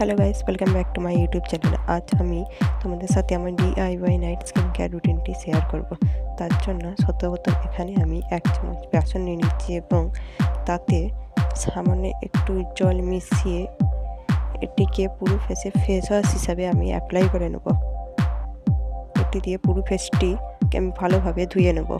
Hello guys, welcome back to my YouTube channel. আজ আমি তোমাদের সাথে আমার DIY নাইট স্কিন কেয়ার রুটিনটি শেয়ার করব। তার জন্য সর্বপ্রথম এখানে আমি 1 চামচ বেসন নিয়ে নিচ্ছি এবং তাতে সামান্য একটু জল মিশিয়ে এটিকে পুরো ফেসে ফেস ওয়াশ হিসাবে আমি অ্যাপ্লাই করে নেব। এটি দিয়ে পুরো ফেসটিকে আমি ভালোভাবে ধুয়ে নেব।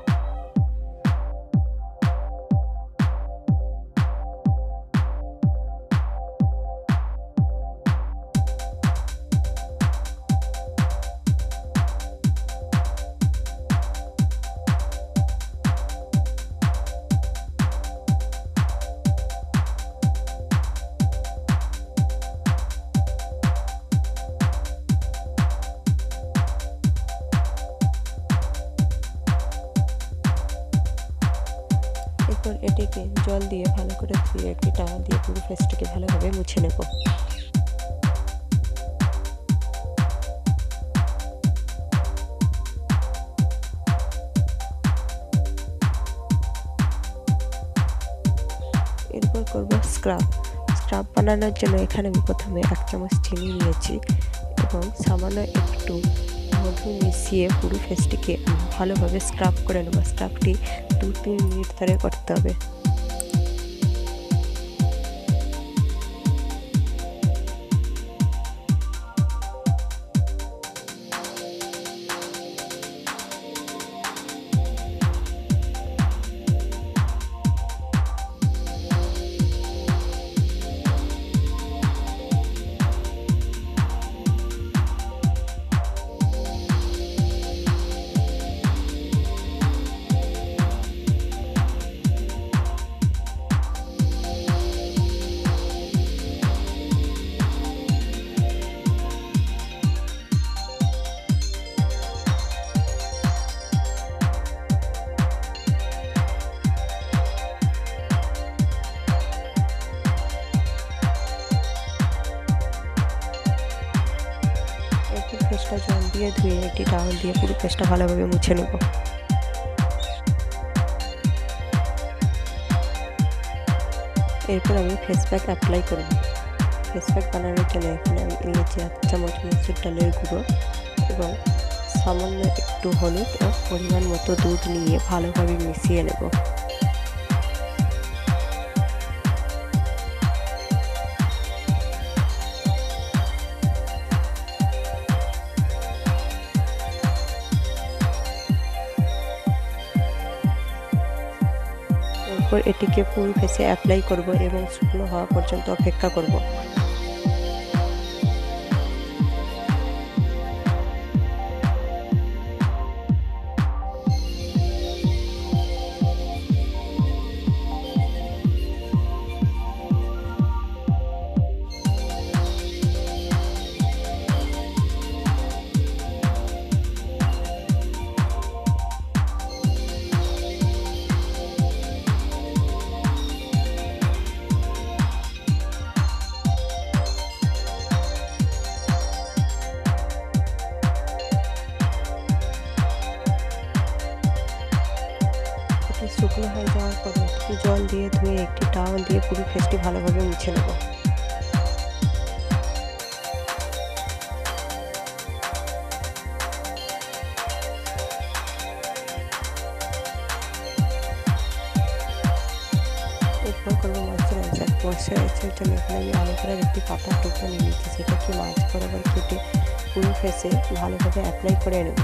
এরপর এটিকে জল দিয়ে ভালো করে ধুয়ে একটি টাওয়াল দিয়ে পুরো ফেসটিকে ভালোভাবে মুছে নেব। এরপর করব স্ক্রাব বানানোর জন্য এখানে আমি প্রথমে 1 চামচ চিনি নিয়েছি এবং সামান্য একটু মধু মিশিয়ে পুরো ফেসটিকে ভালোভাবে স্ক্রাব করে নেব। স্ক্রাবটি 2-3 মিনিট ধরে করতে হবে। ফেসটা জল দিয়ে ধুয়ে একটি টাওয়াল দিয়ে পুরো ফেসটা ভালোভাবে মুছে নেব। এরপর আমি ফেস প্যাক অ্যাপ্লাই করব। ফেস প্যাক বানানোর জন্য এখানে আমি নিয়েছি 1 চামচ মসুর ডালের গুঁড়ো এবং সামান্য একটু হলুদ ও পরিমাণ মতো দুধ নিয়ে ভালোভাবে মিশিয়ে নেব। এরপর এটিকে পুরো ফেসে অ্যাপ্লাই করব এবং শুকনো হওয়া পর্যন্ত অপেক্ষা করব। শুকনো হয়ে যাওয়ার পরে একটু জল দিয়ে ধুয়ে একটি টাওয়াল দিয়ে পুরো ফেসটি ভালোভাবে মুছে নেব। এরপর করবো ময়শ্চারাইজারের জন্য এখানে আমি অ্যালোভেরার একটি পাতার টুকরো নিয়ে নিচ্ছি, সেটাকে মাঝ বরাবর কেটে পুরো ফেসে ভালোভাবে অ্যাপ্লাই করে নেব।